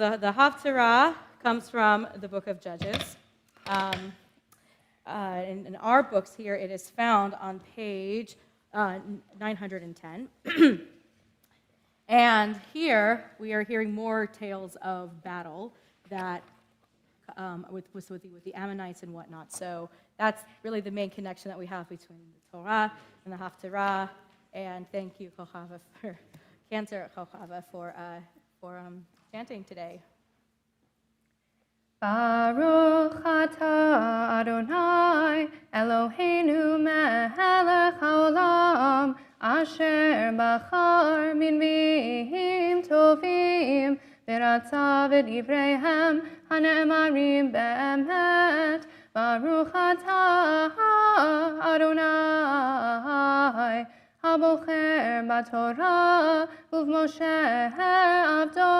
The Haftarah comes from the book of Judges. In our books here, it is found on page 910. And here we are hearing more tales of battle that with the Ammonites and whatnot. So that's really the main connection that we have between the Torah and the Haftarah. And thank you, Kochava, for Cantor Kochava for chanting today. Baruch atah Adonai Eloheinu melech haolam asher bachar minvim tovim v'ratza v'divreihem hane'emarim be'emet. Baruch atah Adonai Habocher b'Torah u'v'Moshe avdo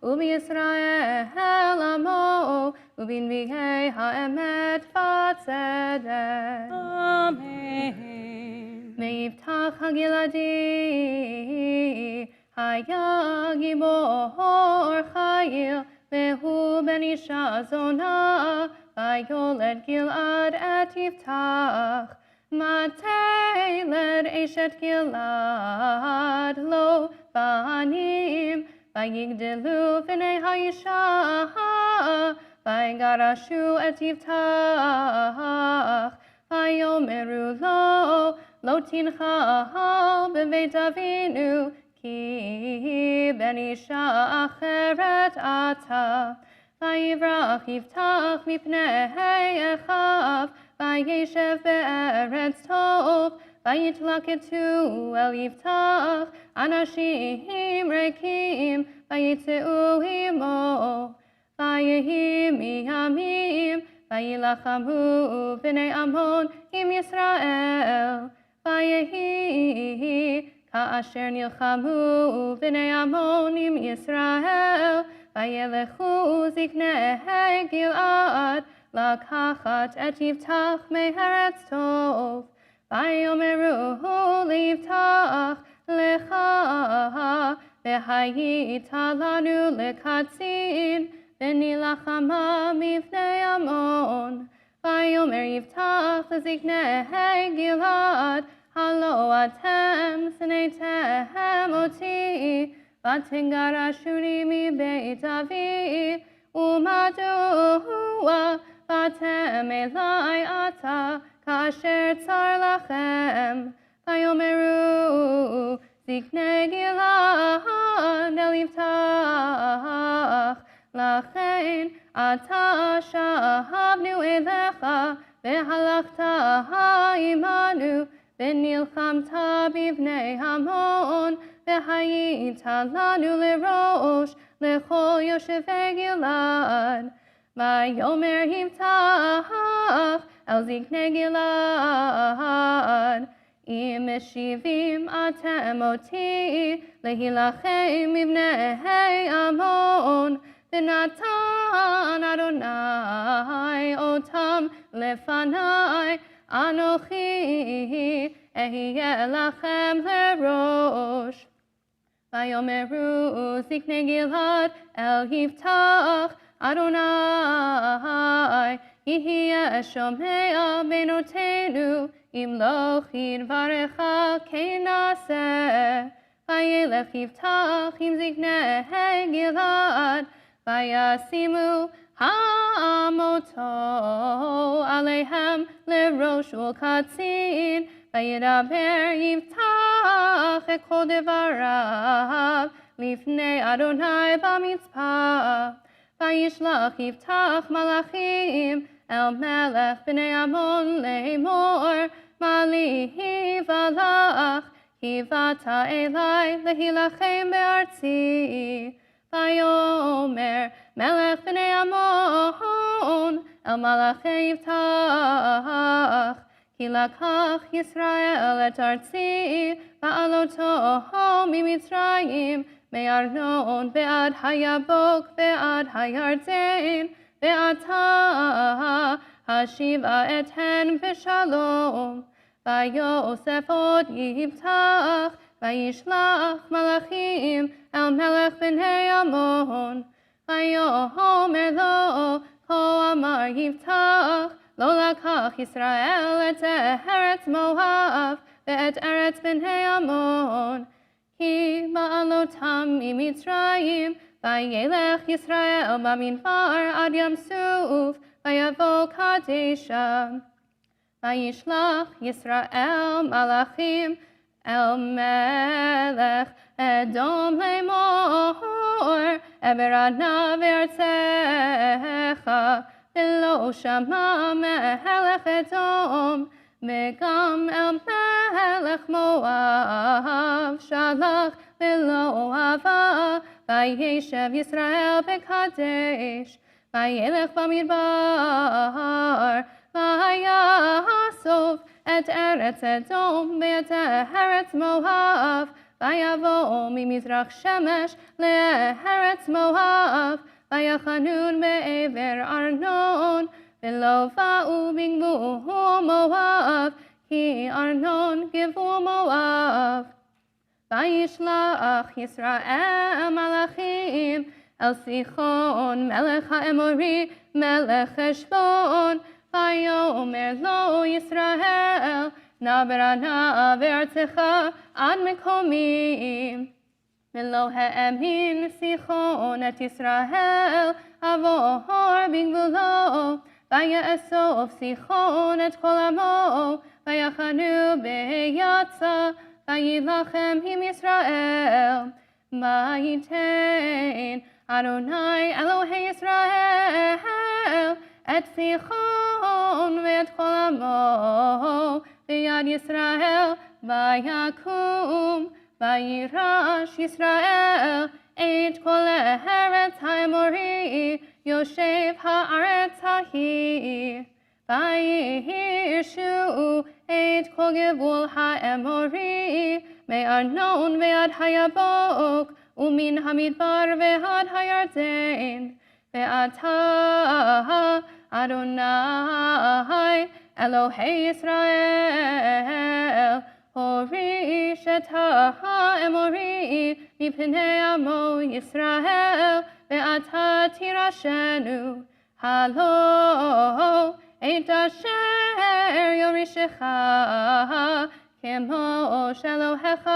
u'b'Yisrael amo u'b'nbi'ei ha'emet v'tzedek. Amen. Ve'yiftach hagiladi haya gibor chayil ve'hu ben isha zona v'yoled Gilad et Yiftach. Matei led Eshet Gilad lo banim vayigdelu v'nei ha'isha vaygarashu et Yiftach vayomeru lo tinchal b'veit avinu ki ben isha acheret ata vayivrach Yiftach mipnei echav Vayeshev be'eretz tov, vayitlaketu el Yiftach, anashim rekim, vayitzeu imo, vayehi miyamim, vayilachamu b'nei Ammon im Yisrael, vayehi ka'asher nilchamu b'nei Ammon im Yisrael, vayelechu ziknei Gilad, Lakachat et Yiftach me'eretz tov, vayomeru liftach lecha, v'hayita lanu lekatzin, v'nilachama mifnei Ammon. Vayomer Yiftach leziknei Gilad, halo atem sneitem oti, v'tingarashuni mi beit avi, u'madua Vatem elai ata kasher tsar lachem vayomeru ziknei Gilad el Yiftach lachein ata shahavnu elecha v'halachta imanu v'nilchamta b'vnei Ammon v'hayita lanu lerosh lechol yoshevei Gilad. Vayomer Yiftach el ziknei Gilad, im meshivim atem oti lehilachem mibnei Ammon, v'natan Adonai otam lefanai, anochi ehyeh lachem lerosh. Vayomeru ziknei Gilad el Yiftach, Adonai, Yihiyeh shomea benotenu, im lo chidvarecha kenaseh. Vayelech Yiftach im ziknei Gilad, vayasimu hamoto alehem lerosh ulkatzin, vayedaber Yiftach ekol devarav, lifnei Adonai bamitzpah. Vayishlach Yiftach malachim el melech b'nei Ammon le'emor, malihi valach, hivata elai lehilachem be'artzi. Vayomer melech b'nei Ammon el malachei Yiftach, ki lakach Yisrael et artzi, va'aloto mimitzrayim, Me'arnon be'ad hayabok be'ad hayarden, be'ata hashiva eten v'shalom. Vayosef od Yiftach, vayishlach malachim el melech b'nei Ammon. ויאמר לו, כה אמר יפתח, לא לקח ישראל את ארץ מואב, ואת ארץ בני עמון, כי בעלותם ממצרים, וילך ישראל במדבר עד ים סוף, ויבוא קדשה. וישלח ישראל מלאכים אל מלך אדום לאמור, עבר נא בארצך, ולא שמע מלך אדום, וגם אל מלך מואב שלח ולא אהבה, וישב ישראל בקדש, וילך במדבר, ויאסוף את ארץ אדום ואת ארץ מואב, ויבוא ממזרח שמש לארץ מואב, ויחנון בעבר ארנון, ולא באו בגבול מואב, כי ארנון גבול מואב. וישלח ישראל מלאכים אל סיחון מלך האמורי מלך חשבון, ויאמר לו ישראל, נע בארצך עד מקומי. ולא האמין סיחון את ישראל, עבור בגבולו, ויאסוף סיחון את כל עמו, ויחנו ביצה, ויילחם עם ישראל. ויתן אדוני אלוהי ישראל את סיחון ואת כל עמו ביד ישראל, ויקום וירש ישראל את כל הארץ האמורי, יושב הארץ ההיא. וירשו את כל גבול האמורי, מארנון ועד היבוק, ומן המדבר ועד הירדן. ואתה אדוני אלוהי ישראל, הוריש את האמורי מפני עמו ישראל, ואתה תירשנו. הלא את אשר יורישך, כמו שאלוהיך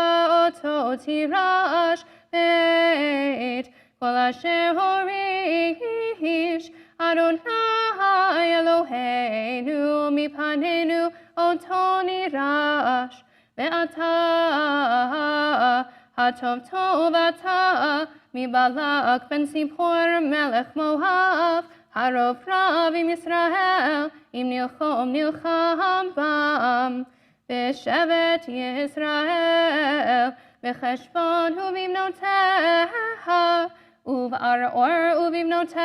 אותו תירש, ואת כל אשר הוריש אדוני אלוהינו מפנינו אותו נירש. ואתה הטוב טוב אתה מבלק בן ציפור מלך מואב, הרוב רב עם ישראל, אם נלחם בם. בשבט ישראל, בחשבון ובבנותיה, ובערעור ובבנותיה,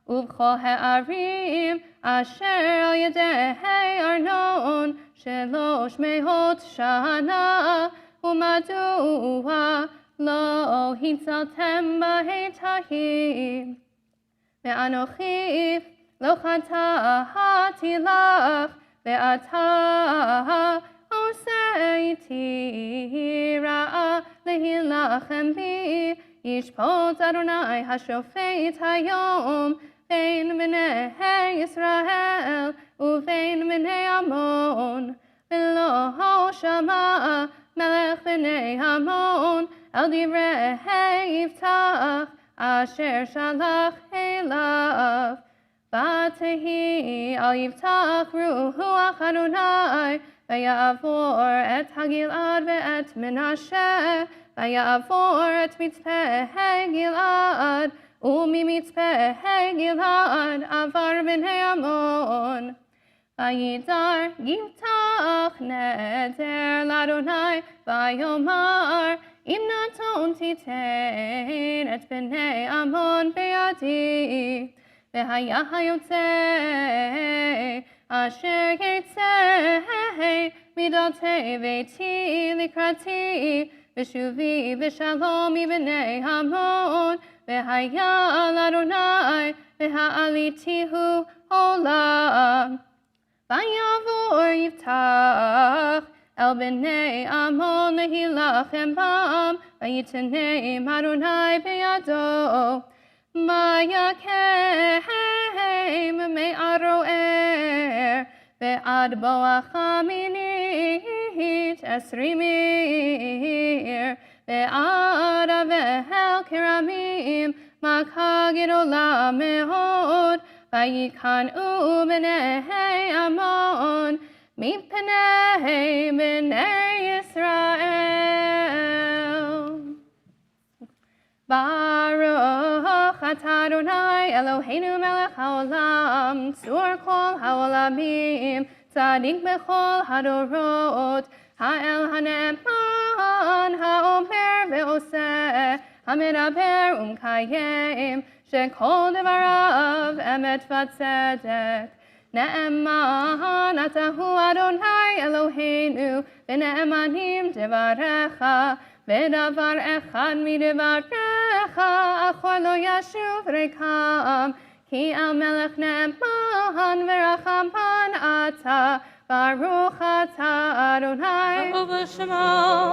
ובכל הערים אשר על ידי ארנון 300 שנה. ומדוע לא הצלתם בעת ההיא? ואנוכי לא חטאתי לך, ואתה עושה איתי רעה להילחם בי. ישפוט אדוני השופט היום בין בני ישראל ובין בני עמון. ולא שמע מלך בני עמון על דברי יפתח אשר שלח אליו. ותהי על יפתח רוח אדוני, ויעבור את הגלעד ואת מנשה, ויעבור את מצפה גלעד, וממצפה גלעד עבר בני עמון. וידר יפתח נדר לאדוני, ויאמר, אם נתון תיתן את בני עמון בידי. והיה היוצא אשר יצא מדלתי ביתי לקראתי, ושובי בשלום מבני עמון. והיה לאדוני והעליתיהו עולם. ויעבור יפתח אל בני עמון להילחם בם, vayitnei Adonai beyado. Vayakem me'aroer ve'ad boacha minit esrimir ve'ad avehel kiramim makha gedola me'od vayikanu b'nei Amon mipnei b'nei Yisrael. Baruch atah Adonai Eloheinu melech haolam, tzur kol haolamim, tzadik bechol hadorot, ha'el hane'eman, ha'omer ve'oseh, ha'medaber u'mkayem, shekol devarav emet v'tzedek. Ne'eman atahu Adonai Eloheinu, v'ne'emanim devarecha, Vedavar echad midevarecha, achor lo yashuv rekam, ki al melech ne'eman v'rachaman ata, baruch atah Adonai,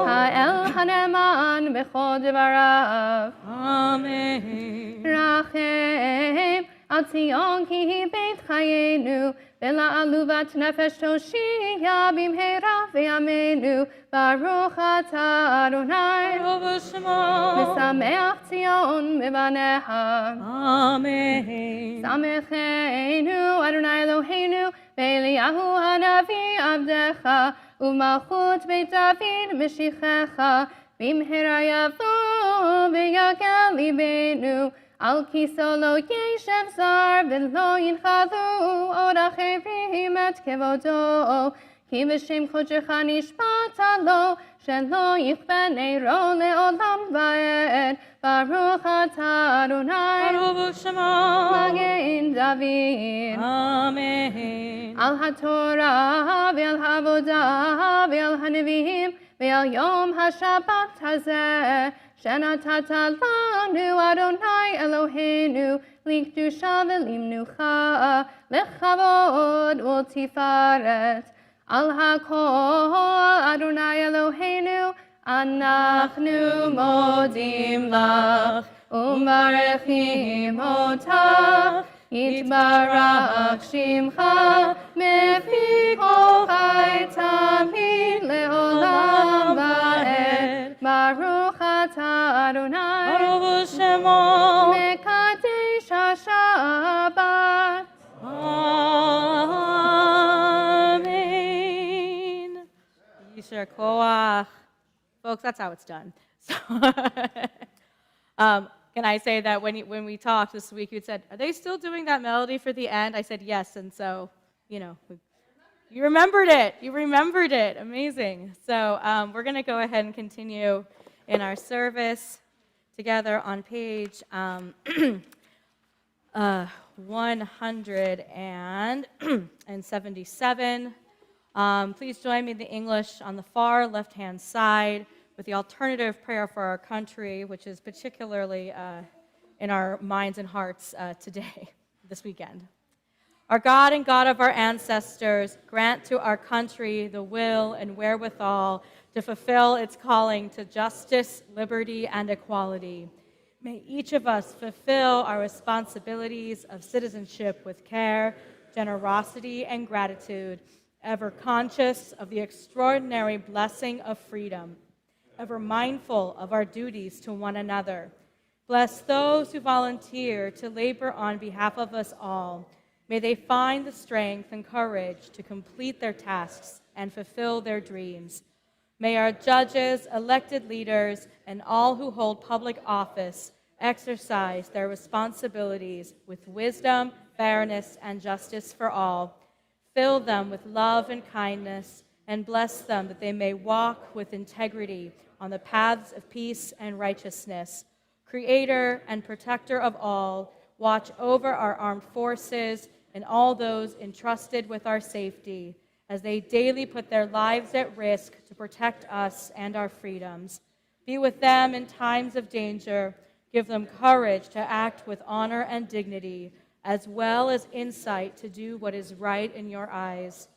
ha'el hane'eman b'chol devarav. Amen. Rachem al Tzion ki hi beit chayenu, ולעלובת נפש תושיע במהרה בימינו, ברוך אתה אדוני, משמח ציון מבניה. Amen. שמחנו אדוני אלוהינו, באליהו הנביא עבדך, ומלכות בית דוד משיחך, במהרה יבוא ויגל ליבנו, על כיסו לא ישב זר ולא ינחלו עוד אחרים את כבודו, כי בשם קודשך נשבעת לו, שלא יכבה נרו לעולם ועד, ברוך אתה אדוני, מגן דוד. Amen. על התורה ועל העבודה ועל הנביאים ועל יום השבת הזה, שנתת לנו אדוני אלוהינו, לקדושה ולמנוחה, לכבוד ולתפארת. על הכל אדוני אלוהינו, אנחנו מודים לך ומברכים אותך, יתברך שמך מפי כל חי תמיד לעולם ועד. ברוך אתה אדוני, מקדש השבת. Amen. Yisher koach. Folks, that's how it's done. So, can I say that when we talked this week, you said, are they still doing that melody for the end? I said yes, and so, you remembered it. You remembered it. Amazing. So we're going to go ahead and continue in our service together on page 177. Please join me in the English on the far left-hand side with the alternative prayer for our country, which is particularly in our minds and hearts today, this weekend. Our God and God of our ancestors, grant to our country the will and wherewithal to fulfill its calling to justice, liberty, and equality. May each of us fulfill our responsibilities of citizenship with care, generosity, and gratitude, ever conscious of the extraordinary blessing of freedom, ever mindful of our duties to one another. Bless those who volunteer to labor on behalf of us all. May they find the strength and courage to complete their tasks and fulfill their dreams. May our judges, elected leaders, and all who hold public office exercise their responsibilities with wisdom, fairness, and justice for all. Fill them with love and kindness, and bless them that they may walk with integrity on the paths of peace and righteousness. Creator and protector of all, watch over our armed forces and all those entrusted with our safety, as they daily put their lives at risk to protect us and our freedoms. Be with them in times of danger. Give them courage to act with honor and dignity, as well as insight to do what is right in your eyes.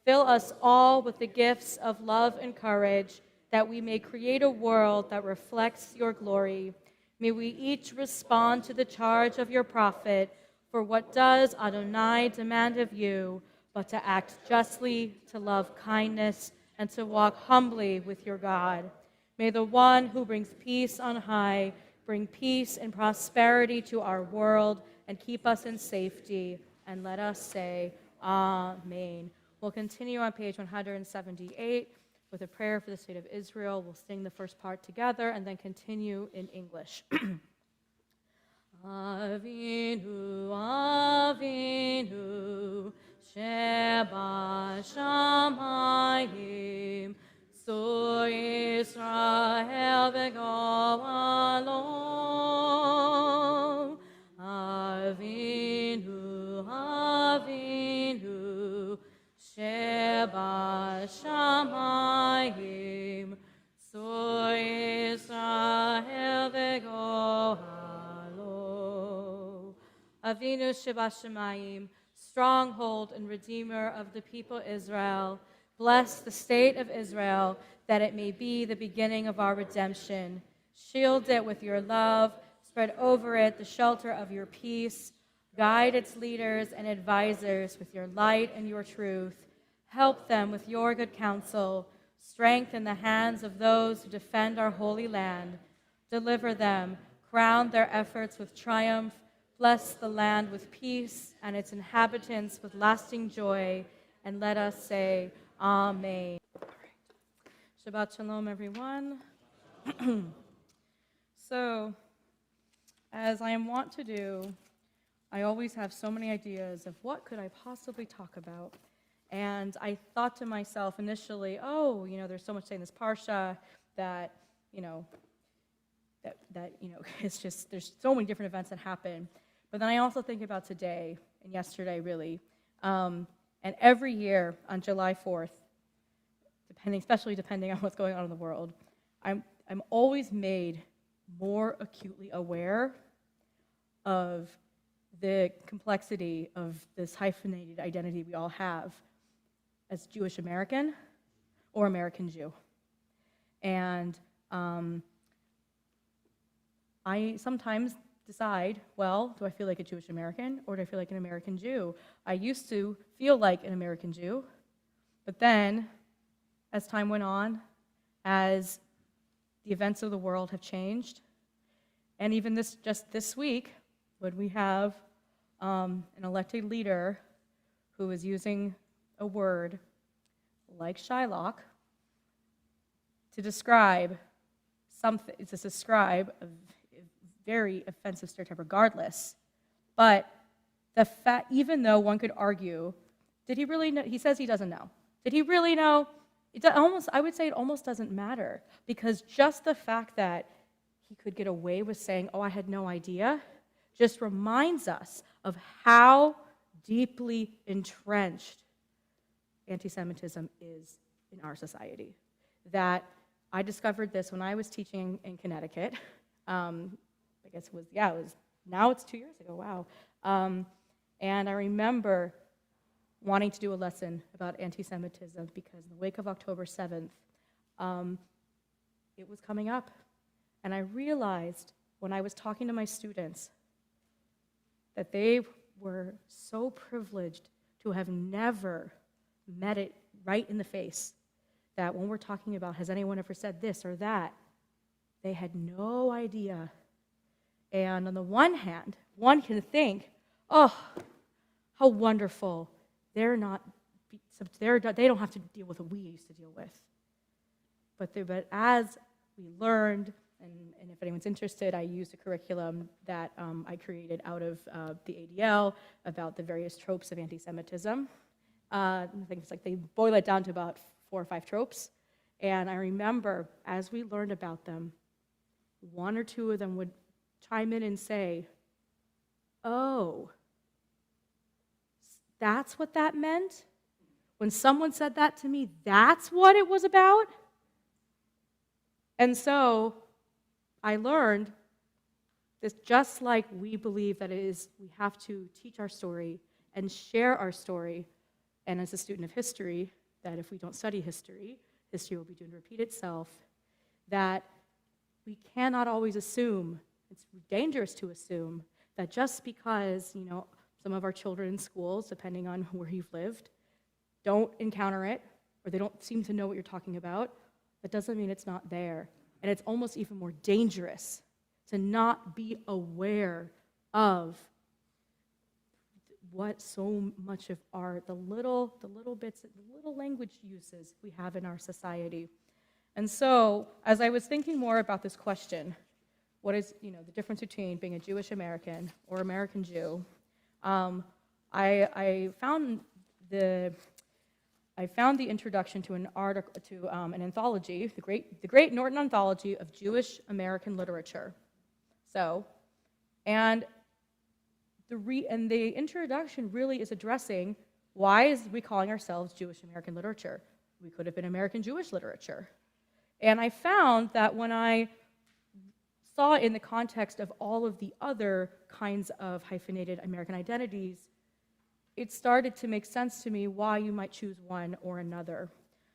Fill us all with the gifts of love and courage, that we may create a world that reflects your glory. May we each respond to the charge of your prophet, for what does Adonai demand of you, but to act justly, to love kindness, and to walk humbly with your God. May the one who brings peace on high bring peace and prosperity to our world and keep us in safety. And let us say, Amen. We'll continue on page 178 with a prayer for the state of Israel. We'll sing the first part together and then continue in English. Avinu, Avinu, Sheba Shamayim, Sur Yisrael v'go'alo. Avinu, Avinu, Sheba Shamayim, Sur Yisrael v'go'alo. Avinu Sheba Shamayim, stronghold and redeemer of the people Israel, bless the state of Israel, that it may be the beginning of our redemption. Shield it with your love, spread over it the shelter of your peace. Guide its leaders and advisors with your light and your truth. Help them with your good counsel. Strengthen the hands of those who defend our holy land. Deliver them, crown their efforts with triumph. Bless the land with peace and its inhabitants with lasting joy. And let us say, Amen. Shabbat Shalom, everyone. So, as I am wont to do, I always have so many ideas of what could I possibly talk about. And I thought to myself initially, there's so much saying in this parsha that, it's just, there's so many different events that happen. But then I also think about today and yesterday, really. And every year on July 4th, especially depending on what's going on in the world, I'm always made more acutely aware of the complexity of this hyphenated identity we all have as Jewish American or American Jew. And I sometimes decide, well, do I feel like a Jewish American or do I feel like an American Jew? I used to feel like an American Jew, but then as time went on, as the events of the world have changed, and even just this week, when we have an elected leader who is using a word like Shylock to describe something, a very offensive stereotype regardless. But the fact, even though one could argue, did he really know? He says he doesn't know. Did he really know? I would say it almost doesn't matter, because just the fact that he could get away with saying, I had no idea, just reminds us of how deeply entrenched anti-Semitism is in our society. That I discovered this when I was teaching in Connecticut. I guess it was, now it's 2 years ago, wow. And I remember wanting to do a lesson about anti-Semitism because in the wake of October 7th, it was coming up. And I realized when I was talking to my students that they were so privileged to have never met it right in the face, that when we're talking about, has anyone ever said this or that, they had no idea. And on the one hand, one can think, how wonderful. They don't have to deal with what we used to deal with. But as we learned, and if anyone's interested, I used a curriculum that I created out of the ADL about the various tropes of anti-Semitism. I think it's like they boil it down to about 4 or 5 tropes. And I remember as we learned about them, 1 or 2 of them would chime in and say, that's what that meant? When someone said that to me, that's what it was about? And so I learned this, just like we believe that we have to teach our story and share our story. And as a student of history, that if we don't study history, history will be doomed to repeat itself, that we cannot always assume, it's dangerous to assume, that just because, some of our children in schools, depending on where you've lived, don't encounter it, or they don't seem to know what you're talking about, that doesn't mean it's not there. And it's almost even more dangerous to not be aware of what so much of the little bits, the little language uses we have in our society. And so, as I was thinking more about this question, what is, the difference between being a Jewish American or American Jew, I found the introduction to an article, to an anthology, the Great Norton Anthology of Jewish American Literature. And the introduction really is addressing why is we calling ourselves Jewish American literature? We could have been American Jewish literature. And I found that when I saw in the context of all of the other kinds of hyphenated American identities, it started to make sense to me why you might choose one or another.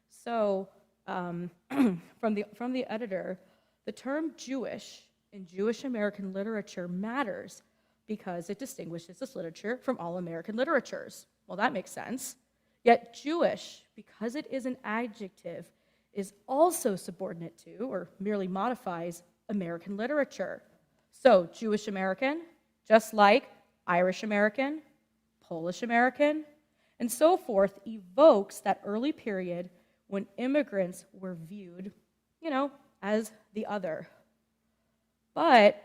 So, from the editor, the term Jewish in Jewish American literature matters because it distinguishes this literature from all American literatures. Well, that makes sense. Yet Jewish, because it is an adjective, is also subordinate to, or merely modifies, American literature. So Jewish American, just like Irish American, Polish American, and so forth, evokes that early period when immigrants were viewed, as the other. But,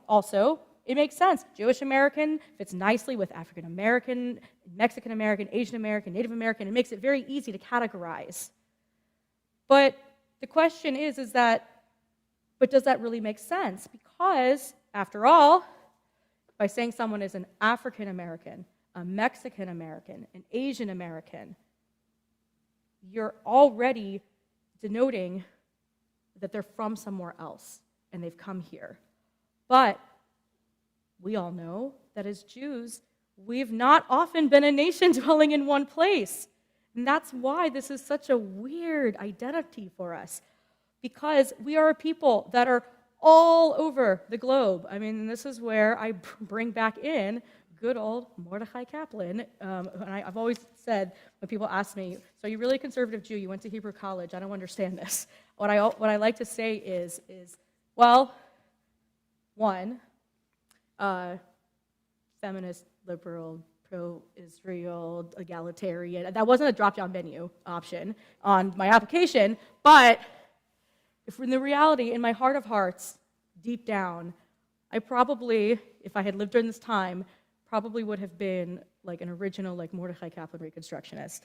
also, it makes sense. Jewish American fits nicely with African American, Mexican American, Asian American, Native American. It makes it very easy to categorize. But the question is does that really make sense? Because, after all, by saying someone is an African American, a Mexican American, an Asian American, you're already denoting that they're from somewhere else and they've come here. But we all know that as Jews, we've not often been a nation dwelling in one place. And that's why this is such a weird identity for us, because we are a people that are all over the globe. I mean, this is where I bring back in good old Mordechai Kaplan. And I've always said, when people ask me, so you're really a conservative Jew, you went to Hebrew college, I don't understand this. What I like to say is well, one, feminist, liberal, pro-Israel, egalitarian. That wasn't a drop-down menu option on my application, but if in the reality, in my heart of hearts, deep down, I probably, if I had lived during this time, probably would have been like an original, like Mordechai Kaplan Reconstructionist.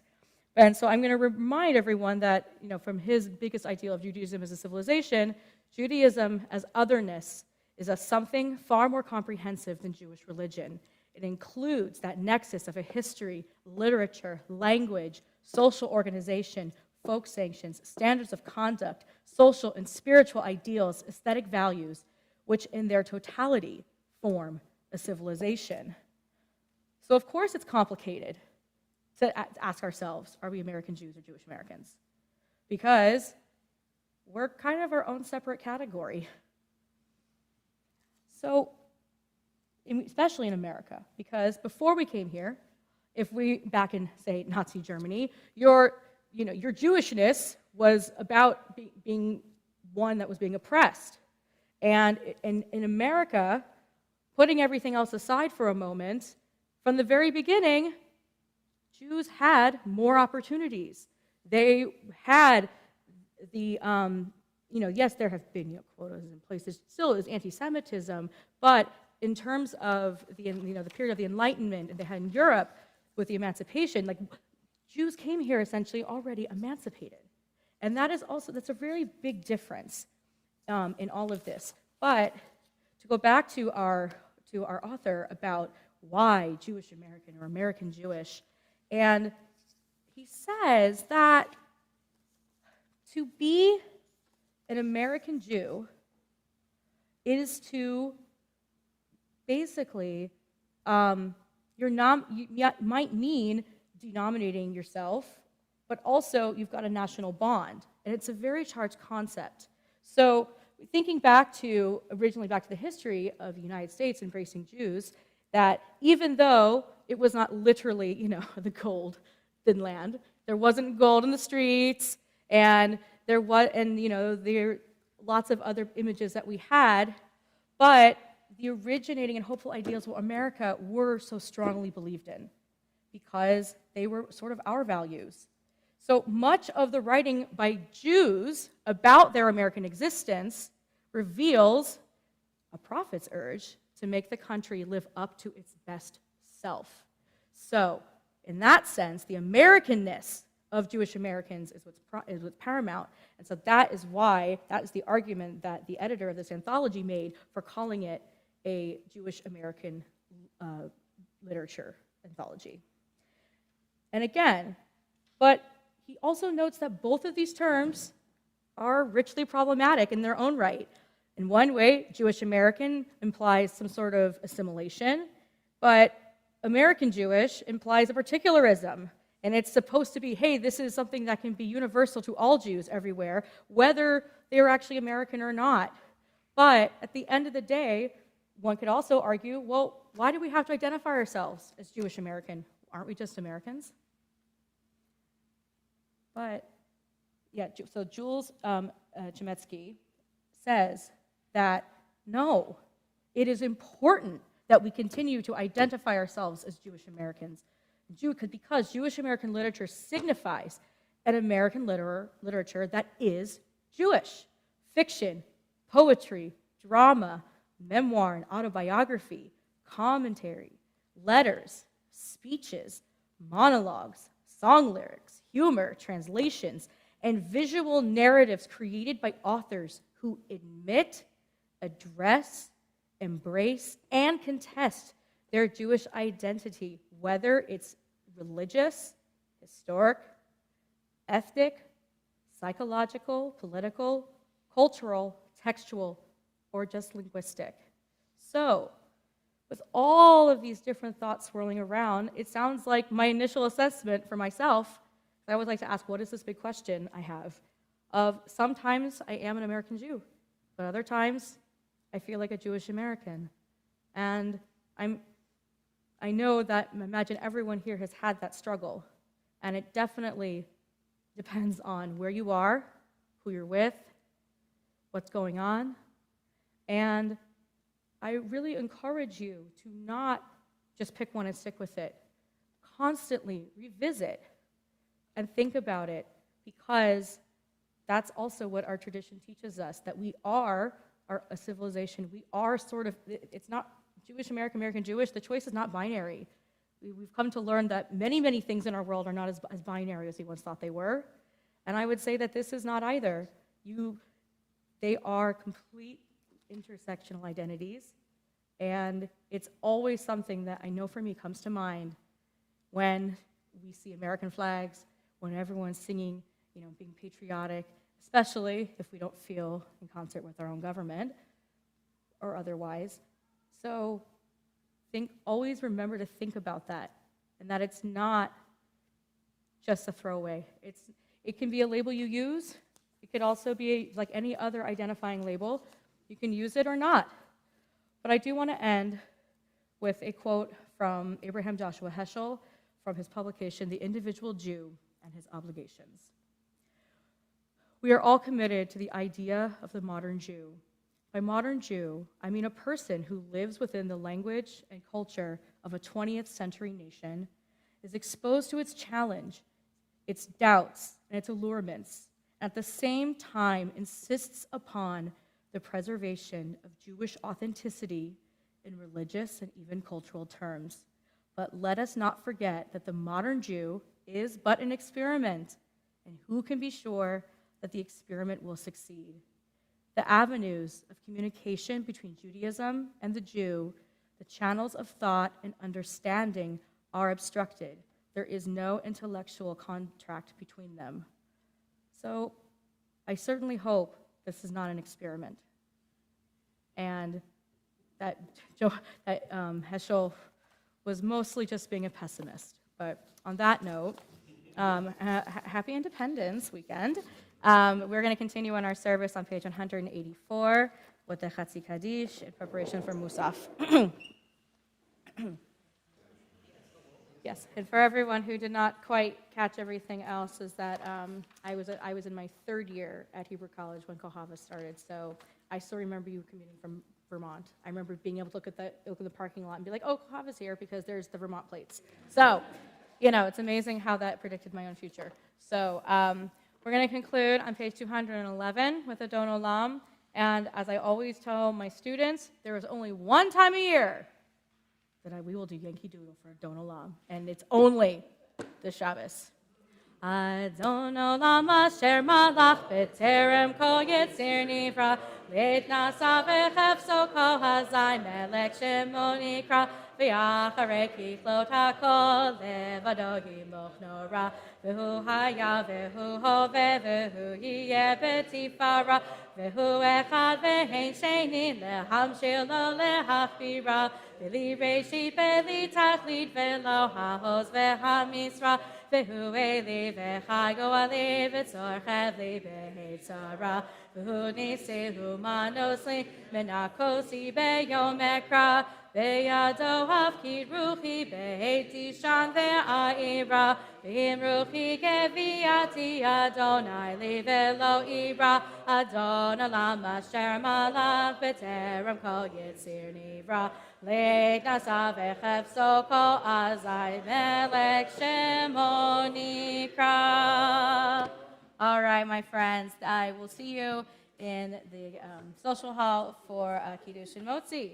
And so I'm going to remind everyone that, from his biggest ideal of Judaism as a civilization, Judaism as otherness is a something far more comprehensive than Jewish religion. It includes that nexus of a history, literature, language, social organization, folk sanctions, standards of conduct, social and spiritual ideals, aesthetic values, which in their totality form a civilization. So of course it's complicated to ask ourselves, are we American Jews or Jewish Americans? Because we're kind of our own separate category. So, especially in America, because before we came here, back in, say, Nazi Germany, your Jewishness was about being one that was being oppressed. And in America, putting everything else aside for a moment, from the very beginning, Jews had more opportunities. They had the, yes, there have been quotas in places. Still is anti-Semitism, but in terms of the period of the Enlightenment and they had in Europe with the emancipation, Jews came here essentially already emancipated, and that's a very big difference in all of this. But to go back to our author about why Jewish American or American Jewish, and he says that to be an American Jew is to basically, you might mean denominating yourself but also you've got a national bond, and it's a very charged concept. So thinking originally back to the history of the United States embracing Jews, that even though it was not literally, the golden land, there wasn't gold in the streets, and there are lots of other images that we had, but the originating and hopeful ideals of America were so strongly believed in because they were sort of our values. So much of the writing by Jews about their American existence reveals a prophet's urge to make the country live up to its best self. So, in that sense, the Americanness of Jewish Americans is what's paramount. And so that is the argument that the editor of this anthology made for calling it a Jewish American literature anthology. And again, but he also notes that both of these terms are richly problematic in their own right. In one way, Jewish American implies some sort of assimilation, but American Jewish implies a particularism. And it's supposed to be, hey, this is something that can be universal to all Jews everywhere, whether they're actually American or not. But at the end of the day, one could also argue, well, why do we have to identify ourselves as Jewish American? Aren't we just Americans? But, yeah, so Jules Chemetsky says that, no, it is important that we continue to identify ourselves as Jewish Americans. Because Jewish American literature signifies an American literature that is Jewish. Fiction, poetry, drama, memoir and autobiography, commentary, letters, speeches, monologues, song lyrics, humor, translations, and visual narratives created by authors who admit, address, embrace, and contest their Jewish identity, whether it's religious, historic, ethnic, psychological, political, cultural, textual, or just linguistic. So, with all of these different thoughts swirling around, it sounds like my initial assessment for myself, I always like to ask, what is this big question I have? Of sometimes I am an American Jew, but other times I feel like a Jewish American. And I know that, imagine everyone here has had that struggle, and it definitely depends on where you are, who you're with, what's going on, and I really encourage you to not just pick one and stick with it. Constantly revisit and think about it, because that's also what our tradition teaches us, that we are a civilization. We are it's not Jewish American, American Jewish. The choice is not binary. We've come to learn that many, many things in our world are not as binary as we once thought they were. And I would say that this is not either. They are complete intersectional identities. And it's always something that I know for me comes to mind when we see American flags, when everyone's singing, being patriotic, especially if we don't feel in concert with our own government or otherwise. So always remember to think about that, and that it's not just a throwaway. It can be a label you use. It could also be like any other identifying label. You can use it or not. But I do want to end with a quote from Abraham Joshua Heschel from his publication, The Individual Jew and His Obligations. We are all committed to the idea of the modern Jew. By modern Jew, I mean a person who lives within the language and culture of a 20th century nation, is exposed to its challenge, its doubts, and its allurements, and at the same time insists upon the preservation of Jewish authenticity in religious and even cultural terms. But let us not forget that the modern Jew is but an experiment, and who can be sure that the experiment will succeed? The avenues of communication between Judaism and the Jew, the channels of thought and understanding are obstructed. There is no intellectual contract between them. So I certainly hope this is not an experiment, and that Heschel was mostly just being a pessimist. But on that note, Happy Independence Weekend. We're going to continue on our service on page 184 with the Chatzi Kaddish in preparation for Musaf. Yes, and for everyone who did not quite catch everything else, is that I was in my third year at Hebrew College when Kochava started, so I still remember you commuting from Vermont. I remember being able to look at the parking lot and be like, oh, Kochava's here because there's the Vermont plates. So, it's amazing how that predicted my own future. So we're going to conclude on page 211 with Adon Olam, and as I always tell my students, there is only one time a year that we will do Yankee Doodle for Adon Olam, and it's only the Shabbos. Adon Olam asher malach b'terem kol yitzir nivra leit nasa v'chefso kol hazai melech shemo nikra v'yacharei kichlot hakol levado yimloch nora v'hu haya v'hu hove v'hu yiyeh b'tifara v'hu echad v'hein sheni lehamshil lo lehachbira v'li reishi v'li tachlit v'lo hahoz v'hamisra v'hu eli v'chai go'ali v'tzorchev li b'hitzara v'hu nisihu manosli menakosi b'yom ekra v'yado hafkid ruchi b'heiti shan v'a'ira v'im ruchi geviati Adonai li v'lo ira Adon Olam asher malach b'terem kol yitzir nivra Leit nasa v'chefso kol azai melech shemo nikra. All right, my friends, I will see you in the social hall for Kiddush and Motzi.